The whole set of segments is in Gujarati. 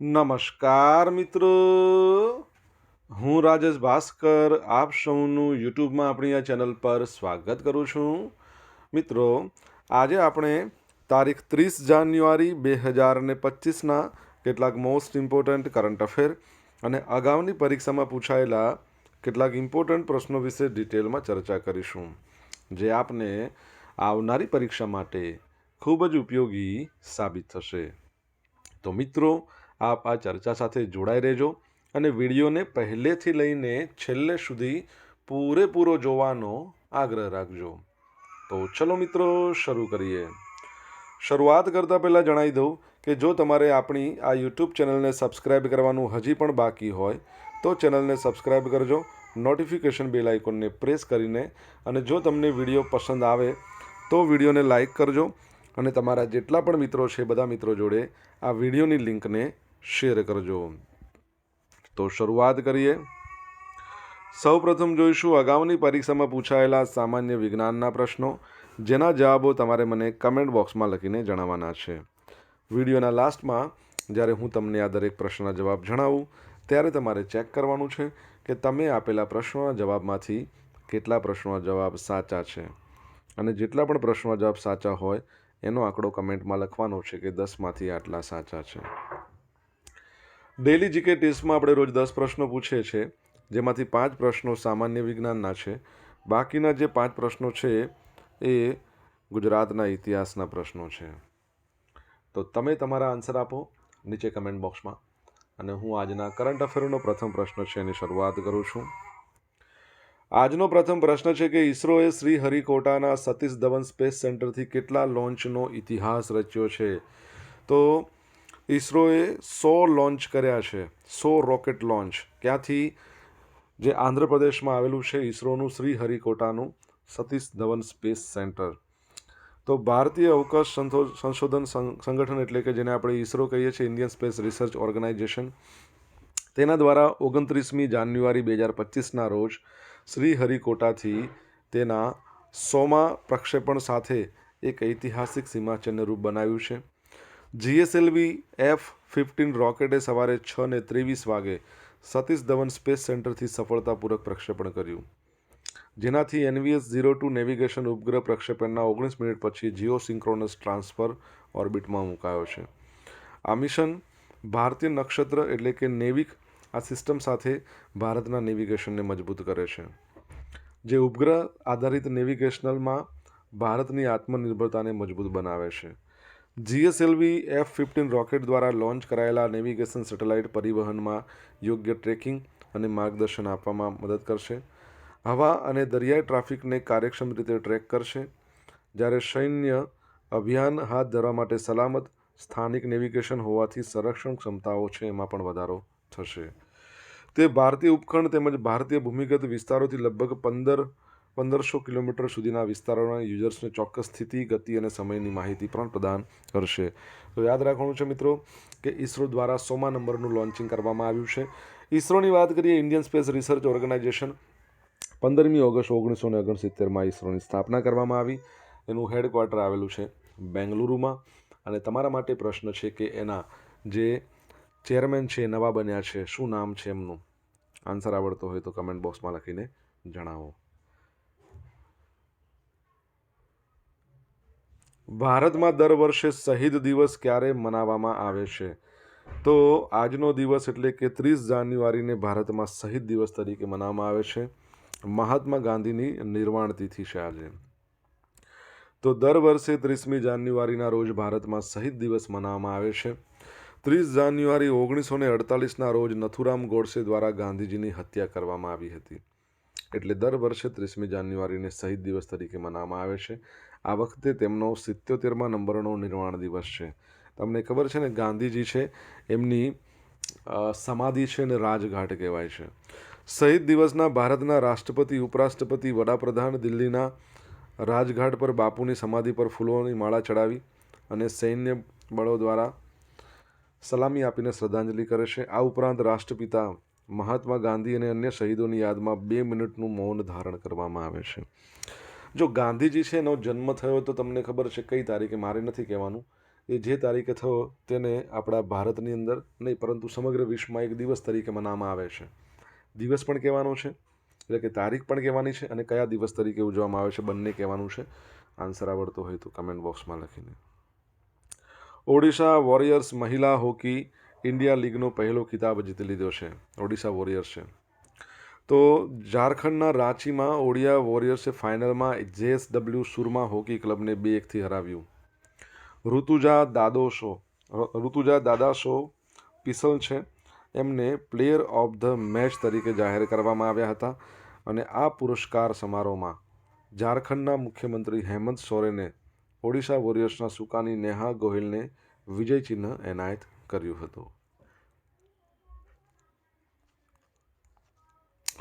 નમસ્કાર મિત્રો, હું રાજેશ ભાસ્કર આપ સૌનું યુટ્યુબમાં આપણી આ ચેનલ પર સ્વાગત કરું છું. મિત્રો, આજે આપણે તારીખ 30 જાન્યુઆરી 2025ના કેટલાક મોસ્ટ ઇમ્પોર્ટન્ટ કરંટ અફેર અને અગાઉની પરીક્ષામાં પૂછાયેલા કેટલાક ઇમ્પોર્ટન્ટ પ્રશ્નો વિશે ડિટેલમાં ચર્ચા કરીશું, જે આપને આવનારી પરીક્ષા માટે ખૂબ જ ઉપયોગી સાબિત થશે. તો મિત્રો, આપ આ ચર્ચા સાથે જોડાઈ રહેજો અને વિડીયોને પહેલેથી લઈને છેલ્લે સુધી પૂરેપૂરો જોવાનો આગ્રહ રાખજો. તો ચલો મિત્રો, શરૂ કરીએ. શરૂઆત કરતાં પહેલાં જણાવી દઉં કે જો તમારે આપણી આ યુટ્યુબ ચેનલને સબસ્ક્રાઈબ કરવાનું હજી પણ બાકી હોય તો ચેનલને સબસ્ક્રાઈબ કરજો, નોટિફિકેશન બેલ આઇકોનને પ્રેસ કરીને, અને જો તમને વિડીયો પસંદ આવે તો વિડીયોને લાઈક કરજો અને તમારા જેટલા પણ મિત્રો છે બધા મિત્રો જોડે આ વિડીયોની લિંકને શેર કરજો. તો શરૂઆત કરીએ. સૌપ્રથમ જોઈશું અગાઉની પરીક્ષામાં પૂછાયેલા સામાન્ય વિજ્ઞાનના પ્રશ્નો, જેના જવાબો તમારે મને કમેન્ટ બોક્સમાં લખીને જણાવવાના છે. વિડીયોના લાસ્ટમાં જ્યારે હું તમને આ દરેક પ્રશ્નના જવાબ જણાવું ત્યારે તમારે ચેક કરવાનું છે કે તમે આપેલા પ્રશ્નોના જવાબમાંથી કેટલા પ્રશ્નોના જવાબ સાચા છે, અને જેટલા પણ પ્રશ્નોના જવાબ સાચા હોય એનો આંકડો કમેન્ટમાં લખવાનો છે કે 10માંથી આટલા સાચા છે. ડેલી જીકે ટેસ્ટમાં આપણે રોજ 10 પ્રશ્નો પૂછીએ છીએ, જેમાંથી 5 પ્રશ્નો સામાન્ય વિજ્ઞાનના છે. બાકીના જે 5 પ્રશ્નો છે એ ગુજરાતના ઇતિહાસના પ્રશ્નો છે. તો તમે તમારા આન્સર આપો નીચે કમેન્ટ બોક્સમાં, અને હું આજના કરંટ અફેરનો પ્રથમ પ્રશ્ન છે એની શરૂઆત કરું છું. આજનો પ્રથમ પ્રશ્ન છે કે ઈસરોએ શ્રીહરિકોટાના સતીશ ધવન સ્પેસ સેન્ટરથી કેટલા લોન્ચનો ઇતિહાસ રચ્યો છે? તો ઈસરોએ 100 લોન્ચ કર્યા છે, 100 રોકેટ લોન્ચ. ક્યાંથી? જે આંધ્રપ્રદેશમાં આવેલું છે ઈસરોનું શ્રીહરિકોટાનું સતીશ ધવન સ્પેસ સેન્ટર. તો ભારતીય અવકાશ સંશોધન સંગઠન, એટલે કે જેને આપણે ઈસરો કહીએ છીએ, ઇન્ડિયન સ્પેસ રિસર્ચ ઓર્ગેનાઇઝેશન, તેના દ્વારા 29મી જાન્યુઆરી 2025ના રોજ શ્રીહરિકોટાથી તેના 100મા પ્રક્ષેપણ સાથે એક ઐતિહાસિક સીમાચિહ્નરૂપ બનાવ્યું છે. GSLV F-15 રોકેટે સવારે 6:23 વાગે સતીશ ધવન સ્પેસ સેન્ટરથી સફળતાપૂર્વક પ્રક્ષેપણ કર્યું, જેનાથી NVS-02 નેવિગેશન ઉપગ્રહ પ્રક્ષેપણના 19 મિનિટ પછી જીઓસિંક્રોનસ ટ્રાન્સફર ઓર્બિટમાં મુકાયો છે. આ મિશન ભારતીય નક્ષત્ર એટલે કે નેવિક આ સિસ્ટમ સાથે ભારતના નેવિગેશનને મજબૂત કરે છે, જે ઉપગ્રહ આધારિત નેવિગેશનલમાં ભારતની આત્મનિર્ભરતાને મજબૂત બનાવે છે. GSLV F-15 રોકેટ દ્વારા લોન્ચ કરાયેલા નેવિગેશન સેટેલાઇટ પરિવહનમાં યોગ્ય ટ્રેકિંગ અને માર્ગદર્શન આપવામાં મદદ કરશે, હવા અને દરિયાઈ ટ્રાફિકને કાર્યક્ષમ રીતે ટ્રેક કરશે, જ્યારે સૈન્ય અભિયાન હાથ ધરવા માટે સલામત સ્થાનિક નેવિગેશન હોવાથી સંરક્ષણ ક્ષમતાઓ છે એમાં પણ વધારો થશે. તે ભારતીય ઉપખંડ તેમજ ભારતીય ભૂમિગત વિસ્તારોથી લગભગ 1500 કિલોમીટર સુધીના વિસ્તારોના યુઝર્સને ચોક્કસ સ્થિતિ, ગતિ અને સમયની માહિતી પણ પ્રદાન કરશે. તો યાદ રાખવાનું છે મિત્રો કે ઈસરો દ્વારા 100મા નંબરનું લોન્ચિંગ કરવામાં આવ્યું છે. ઈસરોની વાત કરીએ, ઇન્ડિયન સ્પેસ રિસર્ચ ઓર્ગેનાઇઝેશન 15મી ઓગસ્ટ 1969માં ઈસરોની સ્થાપના કરવામાં આવી. એનું હેડક્વાર્ટર આવેલું છે બેંગલુરુમાં. અને તમારા માટે પ્રશ્ન છે કે એના જે ચેરમેન છે, નવા બન્યા છે, શું નામ છે એમનું? આન્સર આવડતો હોય તો કમેન્ટ બોક્સમાં લખીને જણાવો. ભારતમાં દર વર્ષે શહીદ દિવસ ક્યારે મનાવવામાં આવે છે? તો આજનો દિવસ એટલે કે 30 જાન્યુઆરીને ભારતમાં શહીદ દિવસ તરીકે મનાવવામાં આવે છે. મહાત્મા ગાંધીની નિર્વાણ તિથિ છે આજે. તો દર વર્ષે 30મી જાન્યુઆરીના રોજ ભારતમાં શહીદ દિવસ મનાવવામાં આવે છે. 30 જાન્યુઆરી 1948ના રોજ નથુરામ ગોડસે દ્વારા ગાંધીજીની હત્યા કરવામાં આવી હતી, એટલે દર વર્ષે 30મી જાન્યુઆરીને શહીદ દિવસ તરીકે મનાવવામાં આવે છે. આ વખતે તેમનો 77મા નંબરનો નિર્વાણ દિવસ છે. તમને ખબર છે ને, ગાંધીજી છે એમની સમાધિ છે ને રાજઘાટ કહેવાય છે. શહીદ દિવસના ભારતના રાષ્ટ્રપતિ, ઉપરાષ્ટ્રપતિ, વડાપ્રધાન દિલ્હીના રાજઘાટ પર બાપુની સમાધિ પર ફૂલોની માળા ચડાવી અને સૈન્ય બળો દ્વારા સલામી આપીને શ્રદ્ધાંજલિ કરે છે. આ ઉપરાંત રાષ્ટ્રપિતા મહાત્મા ગાંધી અને અન્ય શહીદોની યાદમાં 2 મિનિટનું મૌન ધારણ કરવામાં આવે છે. જો ગાંધીજી છે એનો જન્મ થયો તો તમને ખબર છે કઈ તારીખે? મારે નથી કહેવાનું, એ જે તારીખે થયો તેને આપણા ભારતની અંદર નહીં પરંતુ સમગ્ર વિશ્વમાં એક દિવસ તરીકે મનાવવામાં આવે છે. દિવસ પણ કહેવાનો છે, એટલે કે તારીખ પણ કહેવાની છે, અને કયા દિવસ તરીકે ઉજવવામાં આવે છે બંને કહેવાનું છે. આન્સર આવડતો હોય તો કમેન્ટ બોક્સમાં લખીને. ઓડિશા વોરિયર્સ મહિલા હોકી ઇન્ડિયા લીગનો પહેલો ખિતાબ જીતી લીધો છે. ઓડિશા વોરિયર્સ છે. તો ઝારખંડના રાંચીમાં ઓડિયા વોરિયર્સે ફાઇનલમાં JSW સુરમા હોકી ક્લબને 2-1થી હરાવ્યું. ઋતુજા દાદાશો પિસલ છે, એમને પ્લેયર ઓફ ધ મેચ તરીકે જાહેર કરવામાં આવ્યા હતા. અને આ પુરસ્કાર સમારોહમાં ઝારખંડના મુખ્યમંત્રી હેમંત સોરેને ઓડિશા વોરિયર્સના સુકાની નેહા ગોહિલને વિજય ચિહ્ન એનાયત કર્યું હતું.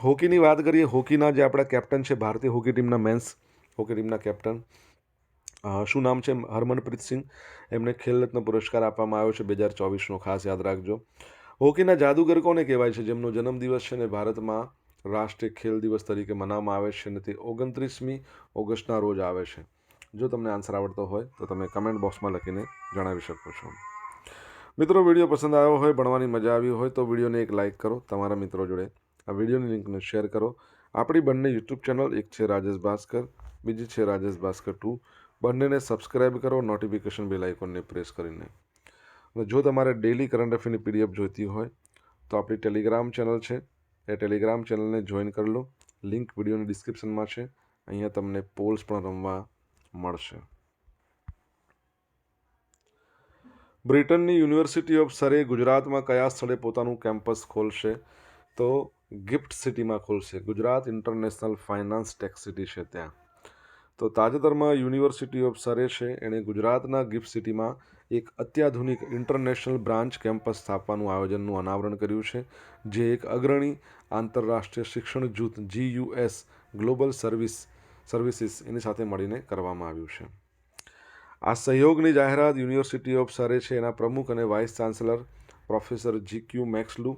હોકીની વાત કરીએ. હોકીના જે આપણા કેપ્ટન છે, ભારતીય હોકી ટીમના મેન્સ હોકી ટીમના કેપ્ટન શું નામ છે? હરમનપ્રીત સિંહ. એમને ખેલરત્ન પુરસ્કાર આપવામાં આવ્યો છે 2024નો, ખાસ યાદ રાખજો. હોકીના જાદુગર કોને કહેવાય છે? જેમનો જન્મદિવસ છે ને ભારતમાં રાષ્ટ્રીય ખેલ દિવસ તરીકે મનાવવામાં આવે છે, અને તે 29મી ઓગસ્ટના રોજ આવે છે. જો તમને આન્સર આવડતો હોય તો તમે કમેન્ટ બોક્સમાં લખીને જણાવી શકો છો. મિત્રો, વિડીયો પસંદ આવ્યો હોય, ભણવાની મજા આવી હોય તો વિડીયોને એક લાઇક કરો. તમારા મિત્રો જોડે આ વિડીયોની લિંકને શેર કરો. આપણી બંને યુટ્યુબ ચેનલ, એક છે રાજેશ ભાસ્કર, બીજી છે રાજેશ ભાસ્કર 2. બંનેને સબસ્ક્રાઈબ કરો નોટિફિકેશન બેલ આઇકોનને પ્રેસ કરીને. અને જો તમારે ડેઇલી કરંટ અફેરની PDF જોઈતી હોય તો આપણી ટેલિગ્રામ ચેનલ છે, એ ટેલિગ્રામ ચેનલને જોઈન કરી લો. લિંક વિડીયોની ડિસ્ક્રિપ્શનમાં છે. અહીંયા તમને પોલ્સ પણ રમવા મળશે. બ્રિટનની યુનિવર્સિટી ઓફ સરે ગુજરાતમાં કયા સ્થળે પોતાનું કેમ્પસ ખોલશે? તો ગિફ્ટ સિટીમાં ખોલશે. Gujarat international finance tech city છે ત્યાં. તો તાજેતરમાં યુનિવર્સિટી ઓફ સરે છે એણે ગુજરાતના ગિફ્ટ સિટીમાં એક અત્યાધુનિક ઇન્ટરનેશનલ બ્રાન્ચ કેમ્પસ સ્થાપવાનું આયોજનનું અનાવરણ કર્યું છે, જે એક અગ્રણી આંતરરાષ્ટ્રીય શિક્ષણ જૂથ GUS ગ્લોબલ સર્વિસીસ એની સાથે મળીને કરવામાં આવ્યું છે. આ સહયોગની જાહેરાત યુનિવર્સિટી ઓફ સરે છે એના પ્રમુખ અને વાઇસ ચાન્સેલર પ્રોફેસર GQ મેક્સલુ,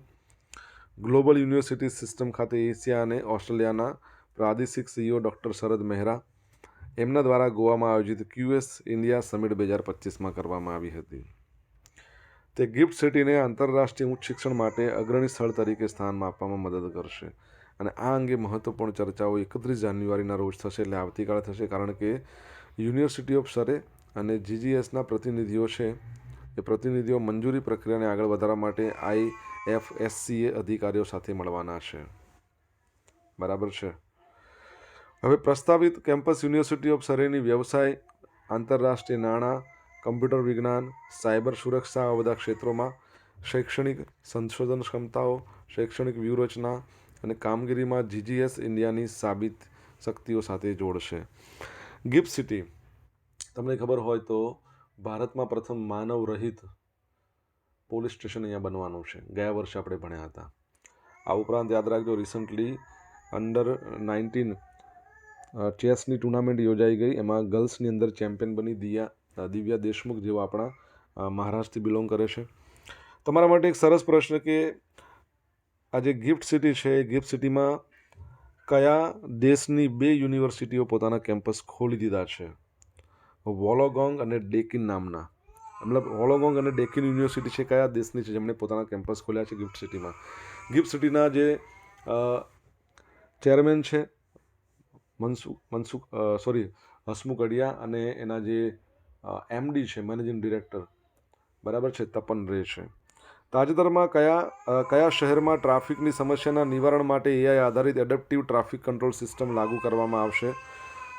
ગ્લોબલ યુનિવર્સિટી સિસ્ટમ ખાતે એશિયા અને ઓસ્ટ્રેલિયાના પ્રાદેશિક CEO ડૉક્ટર શરદ મહેરા એમના દ્વારા ગોવામાં આયોજિત QS ઇન્ડિયા સમિટ 2025માં કરવામાં આવી હતી. તે ગિફ્ટ સિટીને આંતરરાષ્ટ્રીય ઉચ્ચ શિક્ષણ માટે અગ્રણી સ્થળ તરીકે સ્થાન આપવામાં મદદ કરશે. અને આ અંગે મહત્વપૂર્ણ ચર્ચાઓ 31 જાન્યુઆરીના રોજ થશે, એટલે આવતીકાલે થશે. કારણ કે યુનિવર્સિટી ઓફ સરે અને GGSના પ્રતિનિધિઓ છે, એ પ્રતિનિધિઓ મંજૂરી પ્રક્રિયાને આગળ વધારવા માટે IFSCA અધિકારીઓ સાથે મળવાના છે. બરાબર છે. હવે પ્રસ્તાવિત કેમ્પસ યુનિવર્સિટી ઓફ સરેની વ્યવસાય, આંતરરાષ્ટ્રીય નાણાં, કમ્પ્યુટર વિજ્ઞાન, સાયબર સુરક્ષા આવા બધા ક્ષેત્રોમાં શૈક્ષણિક સંશોધન ક્ષમતાઓ, શૈક્ષણિક વ્યૂહરચના અને કામગીરીમાં GGS ઇન્ડિયાની સાબિત શક્તિઓ સાથે જોડશે. ગિફ્ટ સિટી તમને ખબર હોય તો ભારતમાં પ્રથમ માનવ રહિત પોલીસ સ્ટેશન અહીંયા બનવાનું છે. ગયા વર્ષે આપણે ભણ્યા હતા. આ ઉપરાંત યાદ રાખજો, રિસન્ટલી અંડર-19 ચેસની ટુર્નામેન્ટ યોજાઈ ગઈ. એમાં ગર્લ્સની અંદર ચેમ્પિયન બની દિવ્યા દેશમુખ, જેઓ આપણા મહારાષ્ટ્રથી બિલોંગ કરે છે. તમારા માટે એક સરસ પ્રશ્ન કે આ જે ગિફ્ટ સિટી છે, એ ગિફ્ટ સિટીમાં કયા દેશની 2 યુનિવર્સિટીઓ પોતાના કેમ્પસ ખોલી દીધા છે? વોલોગોંગ અને ડેકિન નામના. મતલબ વોલોગોંગ અને ડેકિન યુનિવર્સિટી છે, કયા દેશની છે જેમણે પોતાના કેમ્પસ ખોલ્યા છે ગિફ્ટ સિટીમાં? ગિફ્ટ સિટીના જે ચેરમેન છે હસમુખ અડિયા, અને એના જે MD છે, મેનેજિંગ ડિરેક્ટર, બરાબર છે, તપન રે છે. તાજેતરમાં કયા શહેરમાં ટ્રાફિકની સમસ્યાના નિવારણ માટે AI આધારિત એડપ્ટિવ ટ્રાફિક કંટ્રોલ સિસ્ટમ લાગુ કરવામાં આવશે?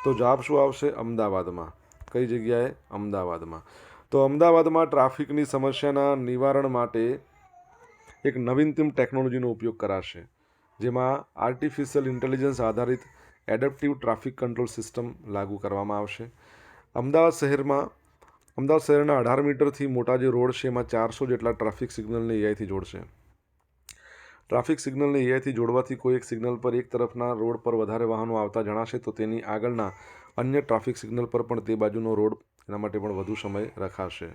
તો જવાબ શું આવશે? અમદાવાદમાં. કઈ જગ્યાએ? અમદાવાદમાં. તો અમદાવાદમાં ટ્રાફિકની સમસ્યાના નિવારણ માટે એક નવીનતમ ટેકનોલોજીનો ઉપયોગ કરાશે, જેમાં આર્ટિફિશિયલ ઇન્ટેલિજન્સ આધારિત એડપ્ટિવ ટ્રાફિક કંટ્રોલ સિસ્ટમ લાગુ કરવામાં આવશે. અમદાવાદ શહેરના 18 મીટરથી મોટા જે રોડ છે, એમાં 400 જેટલા ટ્રાફિક સિગ્નલને AIથી જોડશે. ટ્રાફિક સિગ્નલને AIથી જોડવાથી કોઈ એક સિગ્નલ પર એક તરફના રોડ પર વધારે વાહનો આવતા જણાશે તો તેની આગળના અન્ય ટ્રાફિક સિગ્નલ પર પણ તે બાજુનો રોડ એના માટે પણ વધુ સમય રખાશે.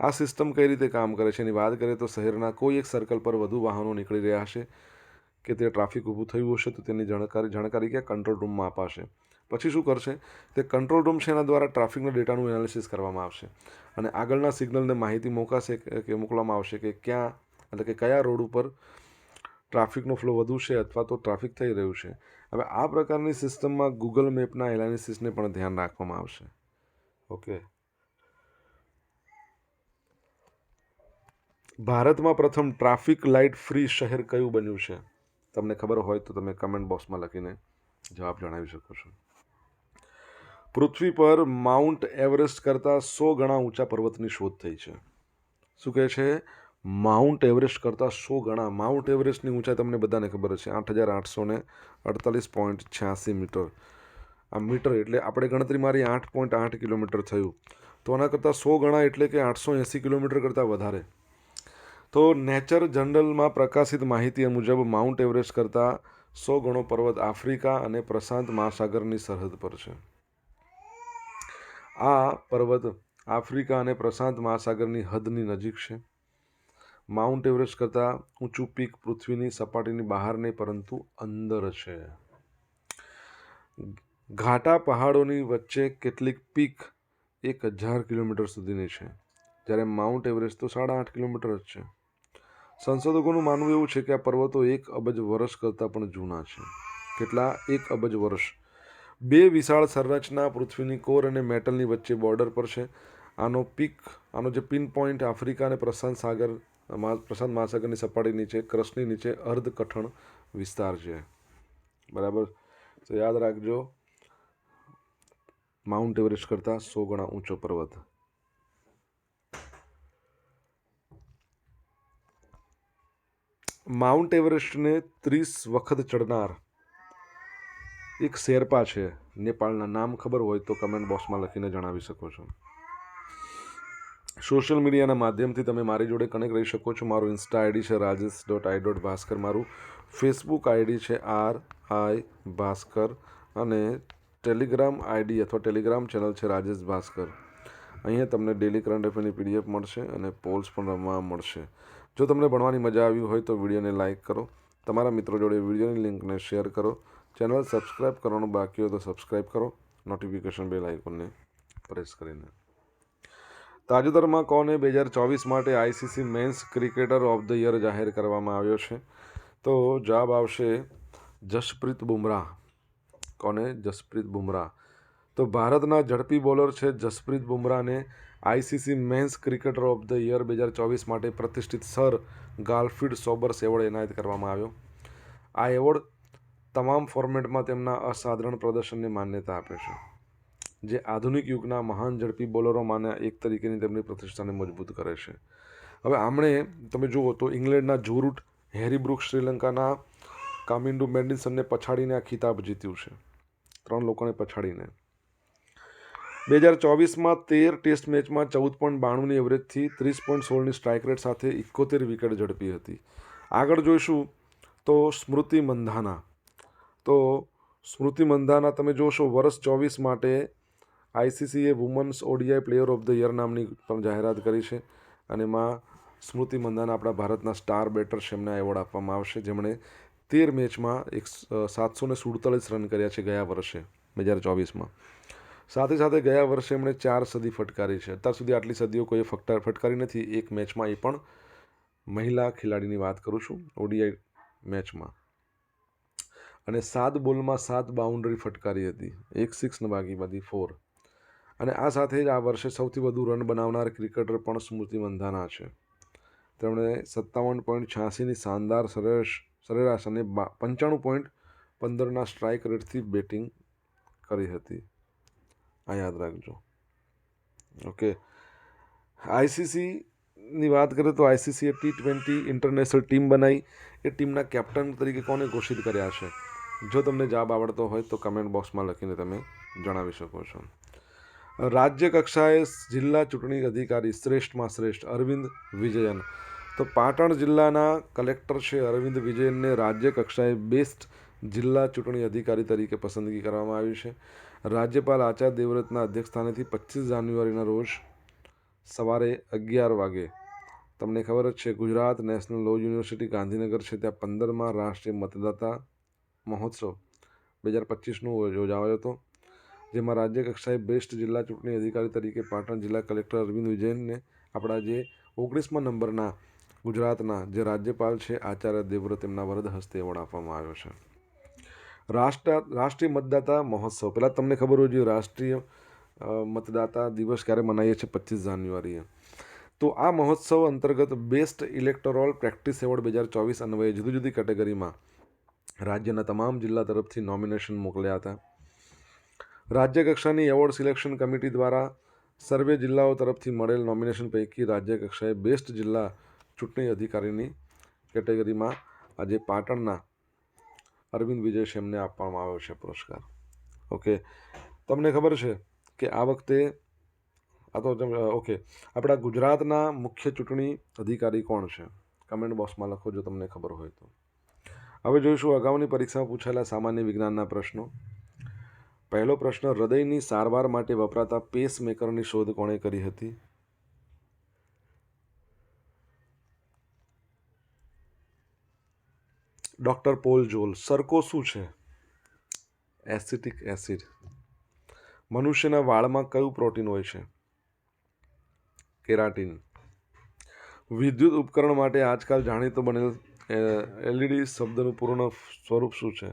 આ સિસ્ટમ કઈ રીતે કામ કરે છે એની વાત કરીએ તો શહેરના કોઈ એક સર્કલ પર વધુ વાહનો નીકળી રહ્યા હશે કે તે ટ્રાફિક ઊભું થયું હશે તો તેની જાણકારી ક્યાં કંટ્રોલ રૂમમાં અપાશે. પછી શું કરશે, તે કંટ્રોલ રૂમ છે એના દ્વારા ટ્રાફિકના ડેટાનું એનાલિસિસ કરવામાં આવશે અને આગળના સિગ્નલને માહિતી મોકલવામાં આવશે કે ક્યાં, એટલે કે કયા રોડ ઉપર ટ્રાફિકનો ફ્લો વધુ છે અથવા તો ટ્રાફિક થઈ રહ્યું છે. હવે આ પ્રકારની સિસ્ટમમાં ગૂગલ મેપના એનાલિસિસને પણ ધ્યાન રાખવામાં આવશે. ઓકે. ભારતમાં પ્રથમ ટ્રાફિક લાઇટ ફ્રી શહેર કયું બન્યું છે? તમને ખબર હોય તો તમે કમેન્ટ બોક્સમાં લખીને જવાબ જણાવી શકો છો. પૃથ્વી પર માઉન્ટ એવરેસ્ટ કરતાં 100 ગણા ઊંચા પર્વતની શોધ થઈ છે. શું કહે છે? માઉન્ટ એવરેસ્ટ કરતાં 100 ગણા. માઉન્ટ એવરેસ્ટની ઊંચાઈ તમને બધાને ખબર છે 8,848.86 મીટર. આ મીટર એટલે આપણે ગણતરી મારી 8.8 કિલોમીટર થયું, તો આના કરતાં 100 ગણા એટલે કે 880 કિલોમીટર કરતાં વધારે. તો નેચર જર્નલમાં પ્રકાશિત માહિતી મુજબ માઉન્ટ એવરેસ્ટ કરતાં 100 ગણો પર્વત આફ્રિકા અને પ્રશાંત મહાસાગરની સરહદ પર છે. આ પર્વત આફ્રિકા અને પ્રશાંત મહાસાગરની હદની નજીક છે. માઉન્ટ એવરેસ્ટ કરતાં ઊંચું પીક પૃથ્વીની સપાટીની બહાર નહીં પરંતુ અંદર છે. ઘાટા પહાડોની વચ્ચે કેટલીક પીક 1000 કિલોમીટર સુધીની છે, જ્યારે માઉન્ટ એવરેસ્ટ તો 8.5 કિલોમીટર જ છે. સંશોધકોનું માનવું એવું છે કે આ પર્વતો 1 અબજ વર્ષ કરતાં પણ જૂના છે. કેટલા? 1 અબજ વર્ષ. બે વિશાળ સંરચના પૃથ્વીની કોર અને મેટલની વચ્ચે બોર્ડર પર છે. આનો જે પિન પોઈન્ટ આફ્રિકા અને પ્રશાંત મહાસાગરની સપાટી નીચે, ક્રસ્ટની નીચે અર્ધ કઠણ વિસ્તાર છે. બરાબર, તો યાદ રાખજો, માઉન્ટ એવરેસ્ટ કરતાં 100 ગણા ઊંચો પર્વત. માઉન્ટ એવરેસ્ટને 30 વખત ચડનાર એક શેરપા છે નેપાળના. નામ ખબર હોય તો કમેન્ટ બોક્સમાં લખીને જણાવી શકો છો. સોશિયલ મીડિયાના માધ્યમથી તમે મારી જોડે કનેક્ટ રહી શકો છો. મારું ઇન્સ્ટા આઈડી છે rajesh.i.bhaskar. મારું ફેસબુક આઈડી છે RI ભાસ્કર અને ટેલિગ્રામ આઈડી અથવા ટેલિગ્રામ ચેનલ છે રાજેશ ભાસ્કર. અહીંયા તમને ડેલી કરંટ અફેરની PDF મળશે અને પોલ્સ પણ રમવા મળશે. જો તમને ભણવાની મજા આવી હોય તો વિડીયોને લાઇક કરો, તમારા મિત્રો જોડે વિડીયોની લિંકને શેર કરો, ચેનલ સબસ્ક્રાઈબ કરવાનું બાકી હોય તો સબસ્ક્રાઈબ કરો, નોટિફિકેશન બેલ આઇકોનને પ્રેસ કરીને. તાજેતરમાં કોને 2024 માટે ICC men's cricketer of the year જાહેર કરવામાં આવ્યો છે? તો જવાબ આવશે જસપ્રીત બુમરાહ. કોને? જસપ્રીત બુમરાહ. તો ભારતના ઝડપી બોલર છે જસપ્રીત બુમરાહને ICC men's cricketer of the year 2024 માટે પ્રતિષ્ઠિત સર ગાલફિડ સોબર્સ એવોર્ડ એનાયત કરવામાં આવ્યો. આ એવોર્ડ તમામ ફોર્મેટમાં તેમના અસાધારણ પ્રદર્શનને માન્યતા આપે છે, જે આધુનિક યુગના મહાન ઝડપી બોલરોમાંના એક તરીકેની તેમની પ્રતિષ્ઠાને મજબૂત કરે છે. હવે આમણે તમે જુઓ તો ઇંગ્લેન્ડના જો રૂટ, હેરી બ્રુક્સ, શ્રીલંકાના કામિન્ડુ મેન્ડિસનને પછાડીને આ ખિતાબ જીત્યું છે. 3 લોકોને પછાડીને. 2024માં 13 ટેસ્ટ મેચમાં 14.92ની એવરેજથી 30.16ની સ્ટ્રાઇક રેટ સાથે 71 વિકેટ ઝડપી હતી. આગળ જોઈશું તો સ્મૃતિ મંધાના. તો સ્મૃતિ મંધાના તમે જોશો વર્ષ 24 માટે ICCએ women's ODI player of the year નામની પણ જાહેરાત કરી છે અને એમાં સ્મૃતિ મંધાના આપણા ભારતના સ્ટાર બેટર છે, એમને એવોર્ડ આપવામાં આવશે, જેમણે 13 મેચમાં 747 રન કર્યા છે ગયા વર્ષે 2024માં. સાથે સાથે ગયા વર્ષે એમણે 4 સદી ફટકારી છે. અત્યાર સુધી આટલી સદીઓ કોઈએ ફટકારી નથી એક મેચમાં, એ પણ મહિલા ખેલાડીની વાત કરું છું ODI મેચમાં. અને 7 બોલમાં 7 બાઉન્ડ્રી ફટકારી હતી, 1 6 ને બાકી બધી 4. અને આ સાથે જ આ વર્ષે સૌથી વધુ રન બનાવનાર ક્રિકેટર પણ સ્મૃતિ મંધાના છે. તેમણે 57.86ની શાનદાર સરેરાશ અને 95.15ના સ્ટ્રાઇક રેટથી બેટિંગ કરી હતી. આ યાદ રાખજો. ઓકે. ICCની વાત કરીએ તો ICCએ T20 ઇન્ટરનેશનલ ટીમ બનાવી. એ ટીમના કેપ્ટન તરીકે કોને ઘોષિત કર્યા છે? જો તમને જવાબ આવડતો હોય તો કમેન્ટ બોક્સમાં લખીને તમે જણાવી શકો છો. રાજ્ય કક્ષાએ જિલ્લા ચૂંટણી અધિકારી શ્રેષ્ઠમાં શ્રેષ્ઠ અરવિંદ વિજયન. તો પાટણ જિલ્લાના કલેક્ટર છે અરવિંદ વિજયનને રાજ્ય કક્ષાએ બેસ્ટ જિલ્લા ચૂંટણી અધિકારી તરીકે પસંદગી કરવામાં આવી છે. રાજ્યપાલ આચાર્ય દેવવ્રતના અધ્યક્ષસ્થાનેથી 25 જાન્યુઆરીના રોજ સવારે 11 વાગે તમને ખબર જ છે Gujarat national law university Gandhinagar છે ત્યાં 15મા રાષ્ટ્રીય મતદાતા મહોત્સવ 2025નું યોજાયો હતો, જેમાં રાજ્ય કક્ષાએ બેસ્ટ જિલ્લા ચૂંટણી અધિકારી તરીકે પાટણ જિલ્લા કલેક્ટર અરવિંદ વિજયનને આપણા જે 19મા નંબરના ગુજરાતના જે રાજ્યપાલ છે આચાર્ય દેવવ્રત તેમના વરદ હસ્તે એવોર્ડ આપવામાં આવ્યો છે. રાષ્ટ્રીય મતદાતા મહોત્સવ, પહેલાં તમને ખબર હોવી જોઈએ રાષ્ટ્રીય મતદાતા દિવસ ક્યારે મનાવીએ છીએ? 25 જાન્યુઆરીએ. તો આ મહોત્સવ અંતર્ગત બેસ્ટ ઇલેક્ટોરલ પ્રેક્ટિસ એવોર્ડ 2024 અન્વયે જુદી જુદી કેટેગરીમાં રાજ્યના તમામ જિલ્લા તરફથી નોમિનેશન મોકલ્યા હતા. રાજ્ય કક્ષાની એવોર્ડ સિલેક્શન કમિટી દ્વારા સર્વે જિલ્લાઓ તરફથી મળેલ નોમિનેશન પૈકી રાજ્ય કક્ષાએ બેસ્ટ જિલ્લા ચૂંટણી અધિકારીની કેટેગરીમાં આજે પાટણના અરવિંદ વિજય શેમને આપવામાં આવ્યો છે પુરસ્કાર. ઓકે, તમને ખબર છે કે આ વખતે આપણા ગુજરાતના મુખ્ય ચૂંટણી અધિકારી કોણ છે? કમેન્ટ બોક્સમાં લખો જો તમને ખબર હોય તો. હવે જોઈશું અગાઉની પરીક્ષામાં પૂછાયેલા સામાન્ય વિજ્ઞાનના પ્રશ્નો. પહેલો પ્રશ્ન, હૃદયની સારવાર માટે વપરાતા પેસમેકરની શોધ કોણે કરી હતી? Doctor pole જોલ. સરકો શું છે? Acetic acid. મનુષ્યના વાળમાં કયું પ્રોટીન હોય છે? કેરાટીન. વિદ્યુત ઉપકરણ માટે આજકાલ જાણીતો બનેલ એલઈડી શબ્દનું પૂર્ણ સ્વરૂપ શું છે?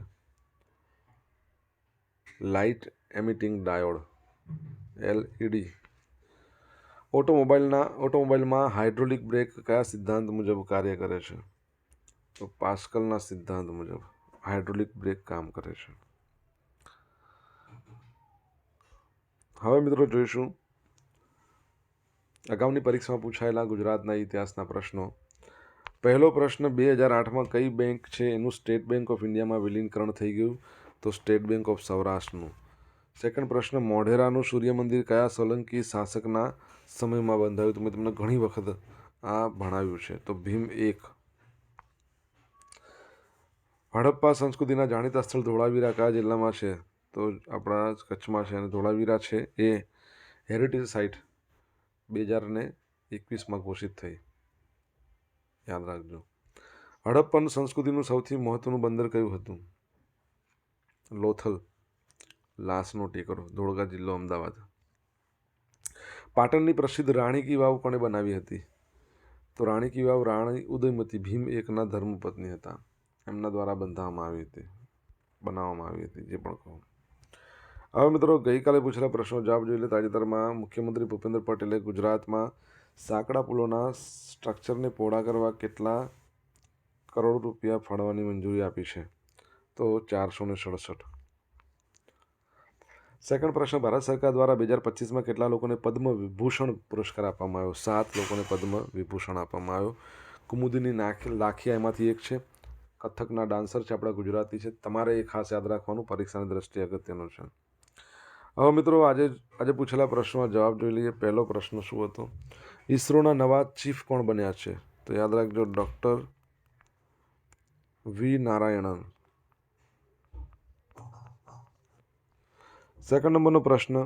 Light emitting diode, LED. ઓટોમોબાઈલમાં હાઇડ્રોલિક બ્રેક કયા સિદ્ધાંત મુજબ કાર્ય કરે છે? તો પાસ્કલના સિદ્ધાંત મુજબ હાઇડ્રોલિક બ્રેક કામ કરે છે. હવે મિત્રો જોઈશું અગાઉની પરીક્ષામાં પૂછાયેલા ગુજરાતના ઇતિહાસના પ્રશ્નો. પહેલો પ્રશ્ન, 2008માં કઈ બેંક છે એનું સ્ટેટ બેંક ઓફ ઇન્ડિયામાં વિલીનકરણ થઈ ગયું? તો સ્ટેટ બેંક ઓફ સૌરાષ્ટ્રનું. સેકન્ડ પ્રશ્ન, મોઢેરાનું સૂર્ય મંદિર કયા સોલંકી શાસકના સમયમાં બંધાયું? તો મેં તમને ઘણી વખત આ ભણાવ્યું છે, તો ભીમ 1. હડપ્પા સંસ્કૃતિના જાણીતા સ્થળ ધોળાવીરા કયા જિલ્લામાં છે? તો આપણા કચ્છમાં છે, અને ધોળાવીરા છે એ હેરિટેજ સાઇટ 2021માં ઘોષિત થઈ, યાદ રાખજો. હડપ્પન સંસ્કૃતિનું સૌથી મહત્વનું બંદર કયું હતું? લોથલ, લાસનો ટેકરો, ધોળકા જિલ્લો, અમદાવાદ. પાટણની પ્રસિદ્ધ રાણી કી વાવ કોણે બનાવી હતી? તો રાણી કી વાવ રાણી ઉદયમતી ભીમ 1ના ધર્મપત્ની હતા, એમના દ્વારા બનાવવામાં આવી હતી, જે પણ કહો. હવે મિત્રો ગઈકાલે પૂછેલા પ્રશ્નો જવાબ જોઈ લે. તાજેતરમાં મુખ્યમંત્રી ભૂપેન્દ્ર પટેલે ગુજરાતમાં સાંકડા પુલોના સ્ટ્રક્ચરને પહોળા કરવા કેટલા કરોડ રૂપિયા ફાળવવાની મંજૂરી આપી છે? તો 467. સેકન્ડ પ્રશ્ન, ભારત સરકાર દ્વારા 2025માં કેટલા લોકોને પદ્મ વિભૂષણ પુરસ્કાર આપવામાં આવ્યો? 7 લોકોને પદ્મ વિભૂષણ આપવામાં આવ્યો. કુમુદિની લાખિયા એમાંથી એક છે, કથકના ડાન્સર છે, આપણા ગુજરાતી છે. તમારે એ ખાસ યાદ રાખવાનું, પરીક્ષાની દ્રષ્ટિએ અગત્યનું છે. હવે મિત્રો આજે પૂછેલા પ્રશ્નોના જવાબ જોઈ લઈએ. પહેલો પ્રશ્ન શું હતો? ઇસરોના નવા ચીફ કોણ બન્યા છે? તો યાદ રાખજો, ડૉક્ટર વી નારાયણન. સેકન્ડ નંબરનો પ્રશ્ન,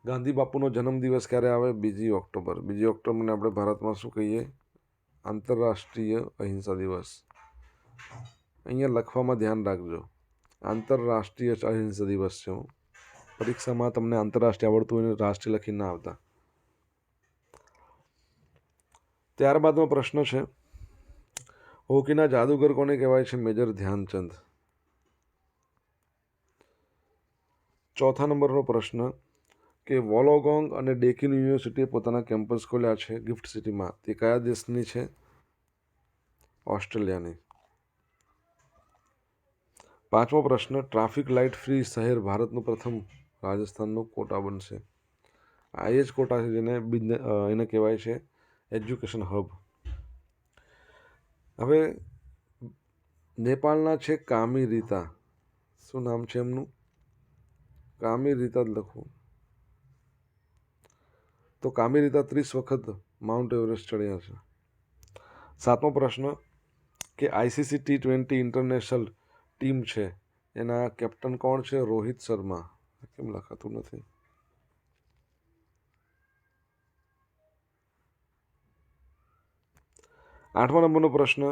ગાંધી બાપુનો જન્મદિવસ ક્યારે આવે? 2 ઓક્ટોબર. 2 ઓક્ટોબરને આપણે ભારતમાં શું કહીએ? આંતરરાષ્ટ્રીય અહિંસા દિવસ. અહીંયા લખવામાં ધ્યાન રાખજો, આંતરરાષ્ટ્રીય અહિંસા દિવસ છે. પરીક્ષામાં તમને આંતરરાષ્ટ્રીય આવડતું હોય ને રાષ્ટ્રીય લખી ના આવતા. ત્યારબાદનો પ્રશ્ન છે, હોકીના જાદુગર કોને કહેવાય છે? મેજર ધ્યાનચંદ. ચોથા નંબરનો પ્રશ્ન કે વોલોગોંગ અને ડેકિન યુનિવર્સિટીએ પોતાના કેમ્પસ ખોલ્યા છે ગિફ્ટ સિટીમાં, તે કયા દેશની છે? ઓસ્ટ્રેલિયાની. પાંચમો પ્રશ્ન, ટ્રાફિક લાઇટ ફ્રી શહેર ભારતનું પ્રથમ રાજસ્થાનનું કોટા બનશે. આ એ જ કોટા છે જેને એને કહેવાય છે એજ્યુકેશન હબ. હવે નેપાળના છે કામી રીતા. શું નામ છે એમનું? કામી રીતા જ લખવું. તો કામી રીતા 30 વખત માઉન્ટ એવરેસ્ટ ચડ્યા છે. સાતમો પ્રશ્ન કે આઈસીસી T20 ઇન્ટરનેશનલ ટીમ છે એના કેપ્ટન કોણ છે? રોહિત શર્મા. કેમ લખાતું નથી? 8મા નંબરનો પ્રશ્ન,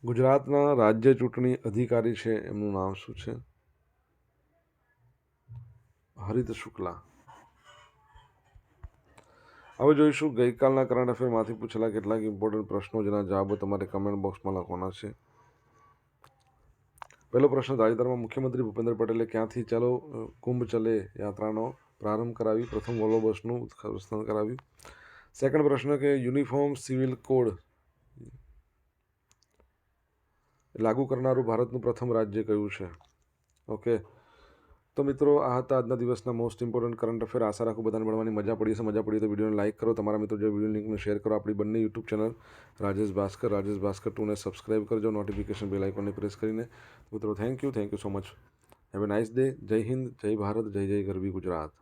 ગુજરાતના રાજ્ય ચૂંટણી અધિકારી છે એમનું નામ શું છે? હરિત શુક્લા. હવે જોઈશું ગઈકાલના કરંટ અફેરમાંથી પૂછેલા કેટલાક ઇમ્પોર્ટન્ટ પ્રશ્નો જેના જવાબો તમારે કમેન્ટ બોક્સમાં લખવાના છે. પહેલો પ્રશ્ન, તાજેતરમાં મુખ્યમંત્રી ભૂપેન્દ્ર પટેલે ક્યાંથી ચાલો કુંભ ચલે યાત્રાનો પ્રારંભ કરાવી? પ્રથમ વોલ્વો બસનું ઉદ્ઘાટન કરાવ્યું. સેકન્ડ પ્રશ્ન કે યુનિફોર્મ સિવિલ કોડ લાગુ કરનારું ભારતનું પ્રથમ રાજ્ય કયું છે? ઓકે, તો મિત્રો આ હતા આજના દિવસના મોસ્ટ ઇમ્પોર્ટન્ટ કરંટ અફેર. આશા રાખું બધાને ભણવાની મજા પડી હશે. મજા પડી તો વિડીયોને લાઇક કરો, તમારા મિત્રો જે વિડીયો લિંકને શેર કરો. આપણી બંને યુટ્યુબ ચેનલ રાજેશ ભાસ્કર 2ને સબસ્ક્રાઇબ કરજો નોટિફિકેશન બેલ આઇકોનને પ્રેસ કરીને. મિત્રો thank you so much. Have a nice day. જય હિન્દ, જય ભારત, જય જય ગરવી ગુજરાત.